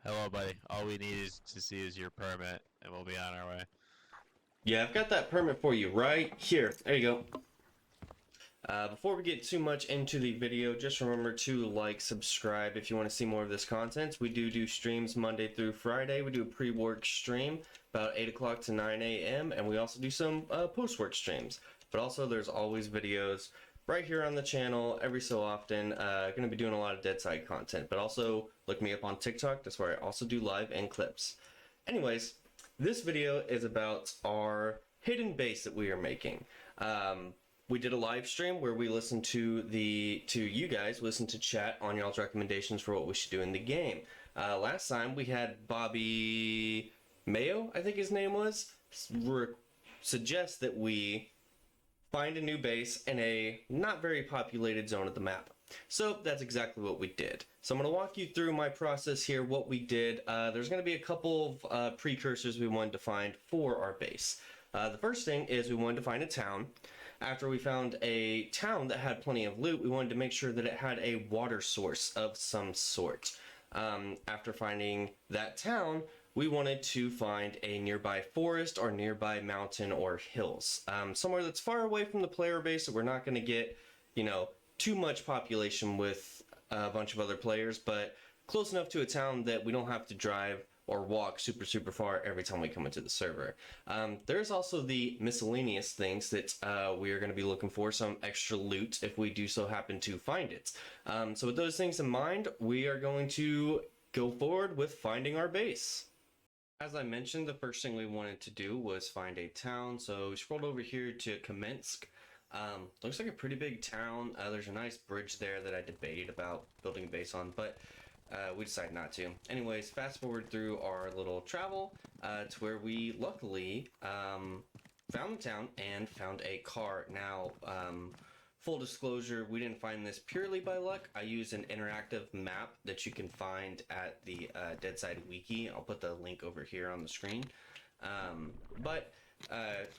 Hello, buddy. All we need is to see is your permit, and we'll be on our way. Yeah, I've got that permit for you right here. There you go. Before we get too much into the video, just remember to like, subscribe if you want to see more of this content. We do streams Monday through Friday. We do a pre-work stream about 8 o'clock to 9 a.m. And we also do some post-work streams. But also there's always videos right here on the channel every so often. Going to be doing a lot of Deadside content. But also look me up on TikTok. That's where I also do live and clips. Anyways, this video is about our hidden base that we are making. We did a live stream where we listened to you guys listen to chat on y'all's recommendations for what we should do in the game. Last time we had Bobby Mayo, I think his name was, suggest that we find a new base in a not very populated zone of the map. So that's exactly what we did. So I'm going to walk you through my process here, what we did. There's going to be a couple of precursors we wanted to find for our base. The first thing is we wanted to find a town. After we found a town that had plenty of loot, we wanted to make sure that it had a water source of some sort. After finding that town, we wanted to find a nearby forest or nearby mountain or hills. Somewhere that's far away from the player base that we're not going to get, too much population with a bunch of other players, but close enough to a town that we don't have to drive or walk super far every time we come into the server. There's also the miscellaneous things that we are going to be looking for, some extra loot if we do so happen to find it. So with those things in mind, we are going to go forward with finding our base. As I mentioned, the first thing we wanted to do was find a town, so we scrolled over here to Kamensk. Looks like a pretty big town. There's a nice bridge there that I debated about building a base on, but we decided not to. Anyways, fast forward through our little travel to where we luckily found the town and found a car. Now, full disclosure, we didn't find this purely by luck. I used an interactive map that you can find at the Deadside Wiki. I'll put the link over here on the screen.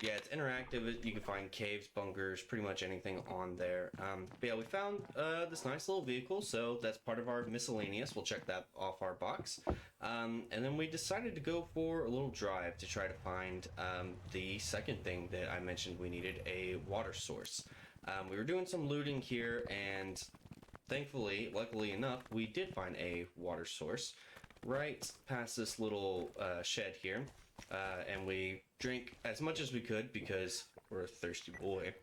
Yeah, it's interactive. You can find caves, bunkers, pretty much anything on there. But yeah, we found this nice little vehicle, so that's part of our miscellaneous. We'll check that off our box. And then we decided to go for a little drive to try to find the second thing that I mentioned we needed, a water source. We were doing some looting here, and thankfully, luckily enough, we did find a water source right past this little shed here. And we drank as much as we could because we're a thirsty boy.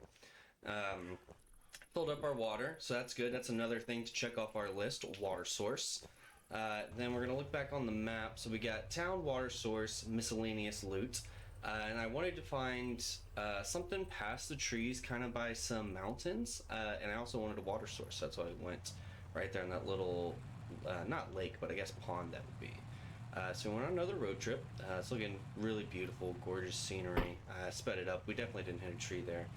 Filled up our water, so that's good. That's another thing to check off our list, water source. Then we're going to look back on the map. So we got town, water source, miscellaneous loot. And I wanted to find something past the trees, kind of by some mountains. And I also wanted a water source. That's why I went right there in that little, not lake, but I guess pond that would be. So we went on another road trip. It's looking really beautiful, gorgeous scenery. Sped it up. We definitely didn't hit a tree there.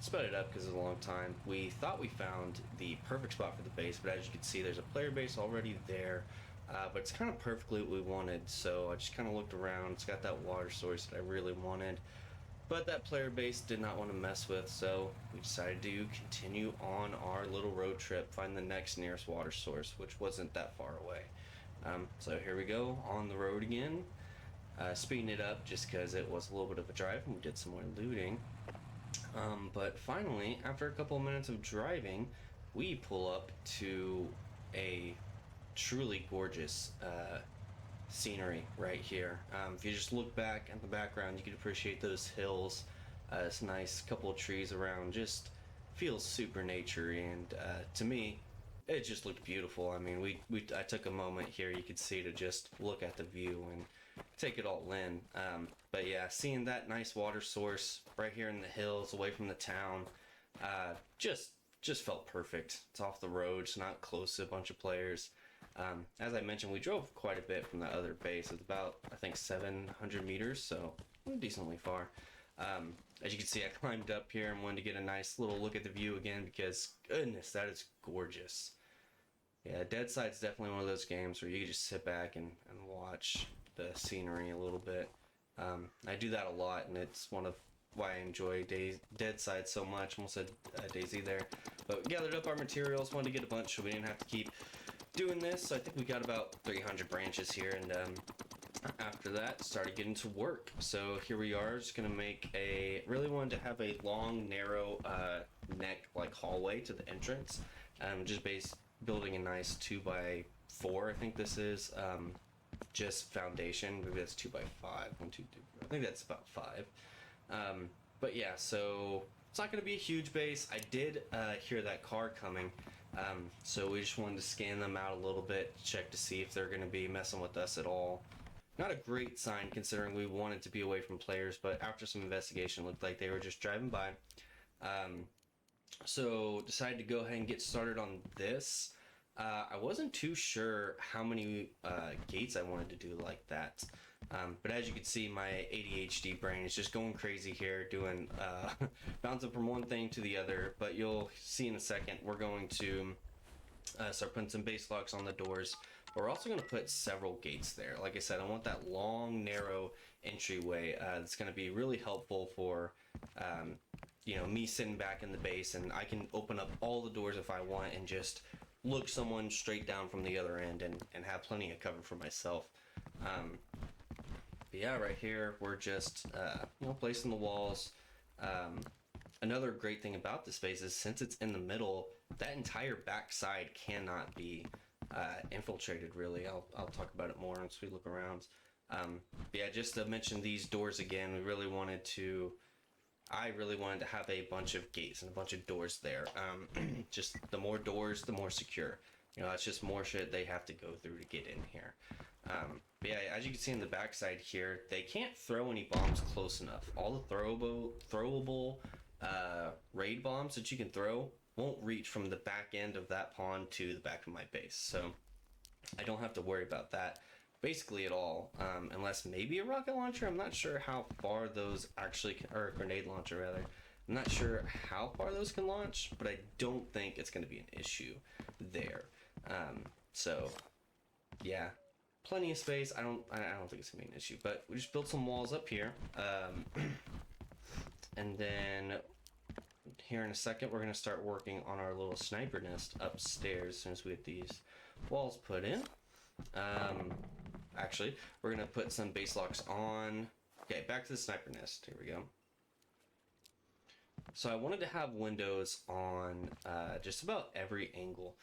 Sped it up because it was a long time. We thought we found the perfect spot for the base, but as you can see, there's a player base already there. But it's kind of perfectly what we wanted, so I just kind of looked around. It's got that water source that I really wanted, but that player base did not want to mess with, so we decided to continue on our little road trip, find the next nearest water source, which wasn't that far away. So here we go on the road again, speeding it up just because it was a little bit of a drive and we did some more looting. But finally, after a couple of minutes of driving, we pull up to a truly gorgeous scenery right here. If you just look back at the background, you can appreciate those hills. This nice couple of trees around, just feels super naturey, and to me, it just looked beautiful. I mean, I took a moment here, you could see, to just look at the view and take it all in. But yeah, seeing that nice water source right here in the hills, away from the town, just felt perfect. It's off the road, it's not close to a bunch of players. As I mentioned, we drove quite a bit from the other base. It's about, I think, 700 meters, so decently far. As you can see, I climbed up here and wanted to get a nice little look at the view again because, goodness, that is gorgeous. Yeah, Deadside's definitely one of those games where you can just sit back and watch the scenery a little bit. I do that a lot, and it's one of why I enjoy Deadside so much. Almost said DayZ there. But we gathered up our materials, wanted to get a bunch so we didn't have to keep doing this. So I think we got about 300 branches here, and after that, started getting to work. So here we are, just gonna make a, really wanted to have a long, narrow neck like hallway to the entrance. Just building a nice 2x4, I think this is. Just foundation, maybe that's 2x5, 1, 2, 3, 4. I think that's about 5. But yeah, so it's not gonna be a huge base. I did hear that car coming. So we just wanted to scan them out a little bit, check to see if they're gonna be messing with us at all. Not a great sign considering we wanted to be away from players, but after some investigation, it looked like they were just driving by. So decided to go ahead and get started on this. I wasn't too sure how many gates I wanted to do like that. But as you can see, my ADHD brain is just going crazy here, doing bouncing from one thing to the other. But you'll see in a second, we're going to start putting some base locks on the doors. We're also going to put several gates there. Like I said, I want that long, narrow entryway. That's going to be really helpful for, you know, me sitting back in the base, and I can open up all the doors if I want and just look someone straight down from the other end and have plenty of cover for myself. But yeah, right here, we're just, you know, placing the walls. Another great thing about this space is since it's in the middle, that entire back side cannot be infiltrated, really. I'll talk about it more once we look around. Yeah, just to mention these doors again, I really wanted to have a bunch of gates and a bunch of doors there. Just the more doors, the more secure. You know, that's just more shit they have to go through to get in here. But yeah, as you can see on the backside here, they can't throw any bombs close enough. All the throwable raid bombs that you can throw won't reach from the back end of that pond to the back of my base. So I don't have to worry about that basically at all, unless maybe a rocket launcher. I'm not sure how far those actually can, or a grenade launcher rather. I'm not sure how far those can launch, but I don't think it's going to be an issue there. So yeah, plenty of space. I don't think it's gonna be an issue, but we just built some walls up here. And then here in a second, we're gonna start working on our little sniper nest upstairs as soon as we get these walls put in. Actually, we're gonna put some base locks on. Okay, back to the sniper nest. Here we go. So I wanted to have windows on just about every angle,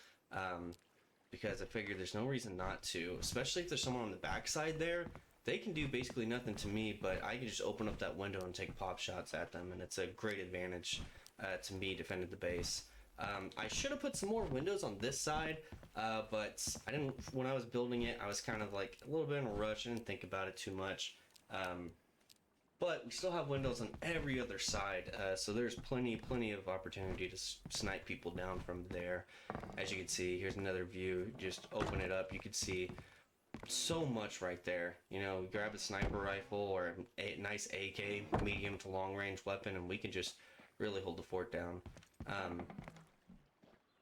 because I figured there's no reason not to, especially if there's someone on the backside there. They can do basically nothing to me, but I can just open up that window and take pop shots at them, and it's a great advantage to me defending the base. I should have put some more windows on this side, but I didn't. When I was building it, I was kind of like a little bit in a rush. I didn't think about it too much. But we still have windows on every other side, so there's plenty of opportunity to snipe people down from there. As you can see, here's another view. Just open it up, you can see so much right there. You know, grab a sniper rifle or a nice AK, medium to long range weapon, and we can just really hold the fort down.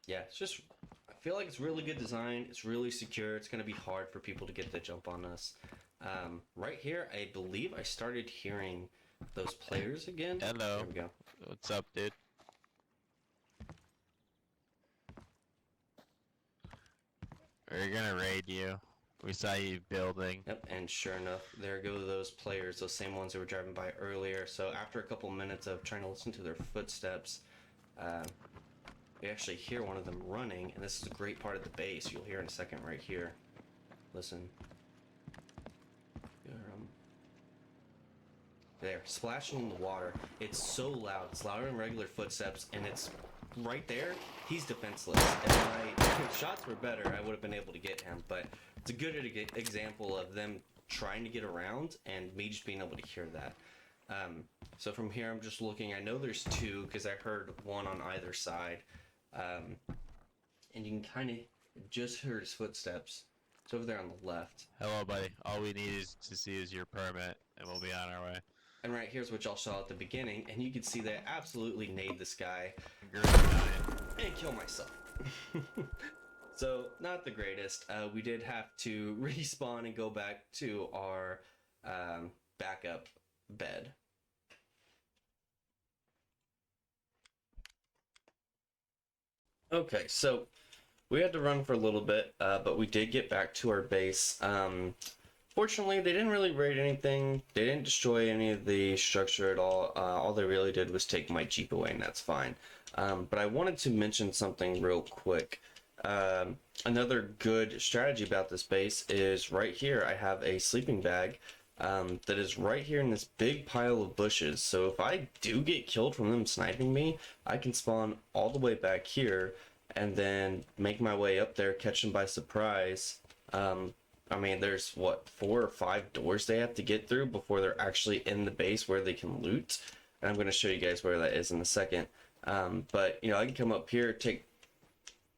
Yeah, it's just, I feel like it's really good design. It's really secure. It's going to be hard for people to get the jump on us. Right here, I believe I started hearing those players again. Hello. There we go. What's up, dude? We're gonna raid you. We saw you building. Yep, and sure enough, there go those players, those same ones that were driving by earlier. So after a couple minutes of trying to listen to their footsteps, we actually hear one of them running, and this is a great part of the base. You'll hear in a second right here. Listen. There, splashing in the water. It's so loud. It's louder than regular footsteps, and it's right there. He's defenseless. If my shots were better, I would have been able to get him, but it's a good example of them trying to get around and me just being able to hear that. So from here, I'm just looking. I know there's two because I heard one on either side. And you can kind of just hear his footsteps. It's over there on the left. Hello, buddy. All we need is to see is your permit, and we'll be on our way. And right here's what y'all saw at the beginning, and you can see that I absolutely nade this guy and kill myself. So, not the greatest. We did have to respawn and go back to our backup bed. Okay, so we had to run for a little bit, but we did get back to our base. Fortunately, they didn't really raid anything. They didn't destroy any of the structure at all. All they really did was take my Jeep away, and that's fine. But I wanted to mention something real quick. Another good strategy about this base is right here. I have a sleeping bag that is right here in this big pile of bushes. So if I do get killed from them sniping me, I can spawn all the way back here and then make my way up there, catch them by surprise. I mean, there's what, 4 or 5 doors they have to get through before they're actually in the base where they can loot. And I'm going to show you guys where that is in a second. But you know, I can come up here, take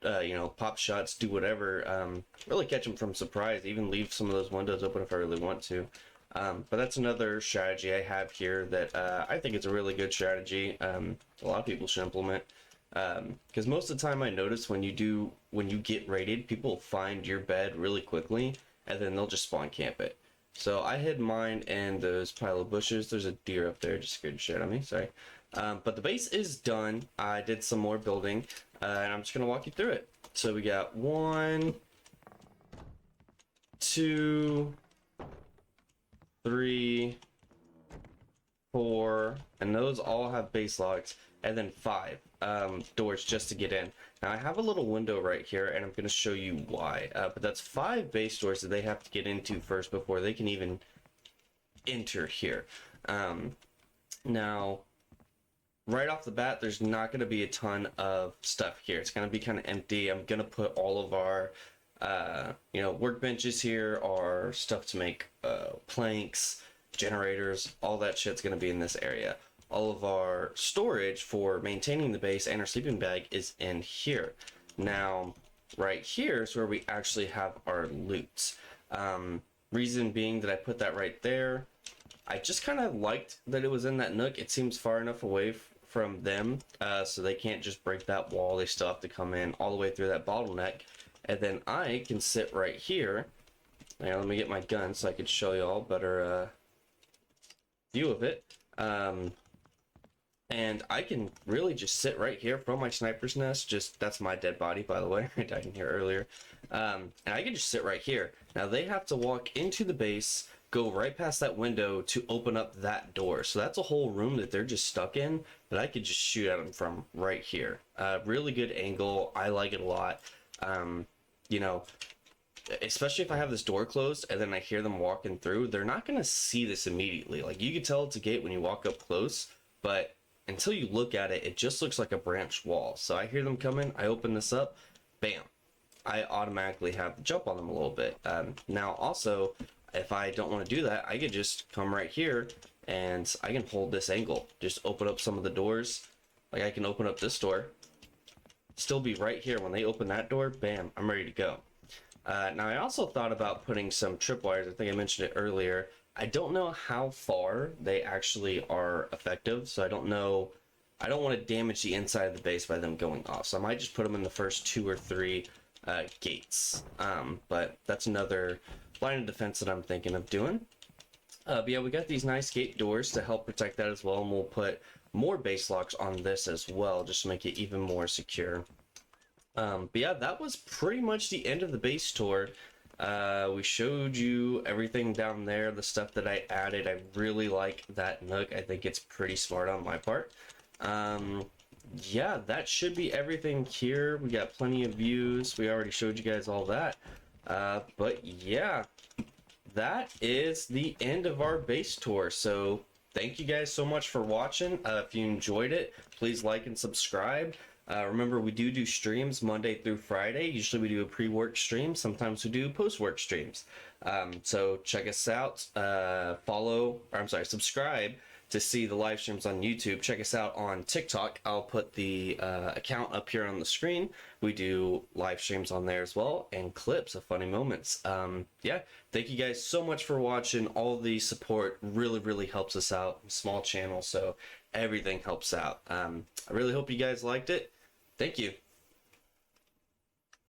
you know, pop shots, do whatever, really catch them from surprise, even leave some of those windows open if I really want to. But that's another strategy I have here that I think it's a really good strategy. A lot of people should implement, because most of the time I notice when you get raided, people find your bed really quickly and then they'll just spawn camp it. So I hid mine in those pile of bushes. There's a deer up there, just scared the shit out of me, sorry. But the base is done. I did some more building, and I'm just gonna walk you through it. So we got 1, 2, 3, 4, and those all have base locks, and then 5 doors just to get in. Now I have a little window right here, and I'm going to show you why. But that's 5 base doors that they have to get into first before they can even enter here. Now, right off the bat, there's not going to be a ton of stuff here. It's going to be kind of empty. I'm going to put all of our you know, workbenches here, our stuff to make planks, generators, all that shit's going to be in this area. All of our storage for maintaining the base and our sleeping bag is in here. Now, right here is where we actually have our loot. Reason being that I put that right there, I just kind of liked that it was in that nook. It seems far enough away from them, so they can't just break that wall. They still have to come in all the way through that bottleneck. And then I can sit right here. Now, let me get my gun so I can show you all better view of it. And I can really just sit right here from my sniper's nest. Just, that's my dead body, by the way. I died in here earlier. And I can just sit right here. Now they have to walk into the base, go right past that window to open up that door. So that's a whole room that they're just stuck in, that I could just shoot at them from right here. Really good angle. I like it a lot. You know, especially if I have this door closed and then I hear them walking through, they're not going to see this immediately. Like, you can tell it's a gate when you walk up close, but until you look at it, it just looks like a branched wall. So I hear them coming, I open this up, bam, I automatically have to jump on them a little bit. Now also, if I don't want to do that, I could just come right here and I can hold this angle, just open up some of the doors. Like, I can open up this door, still be right here. When they open that door, bam, I'm ready to go. Now I also thought about putting some tripwires. I think I mentioned it earlier. I don't know how far they actually are effective, so I don't know. I don't want to damage the inside of the base by them going off, so I might just put them in the first 2 or 3 gates. But that's another line of defense that I'm thinking of doing. But yeah, we got these nice gate doors to help protect that as well, and we'll put more base locks on this as well, just to make it even more secure. But yeah, that was pretty much the end of the base tour. We showed you everything down there, the stuff that I added. I really like that nook. I think it's pretty smart on my part. Yeah, that should be everything here. We got plenty of views. We already showed you guys all that. But yeah, that is the end of our base tour. So thank you guys so much for watching. If you enjoyed it, please like and subscribe. Remember, we do streams Monday through Friday. Usually we do a pre-work stream. Sometimes we do post-work streams. So check us out. Subscribe to see the live streams on YouTube. Check us out on TikTok. I'll put the account up here on the screen. We do live streams on there as well, and clips of funny moments. Yeah, thank you guys so much for watching. All the support really helps us out. Small channel, so everything helps out. I really hope you guys liked it. Thank you.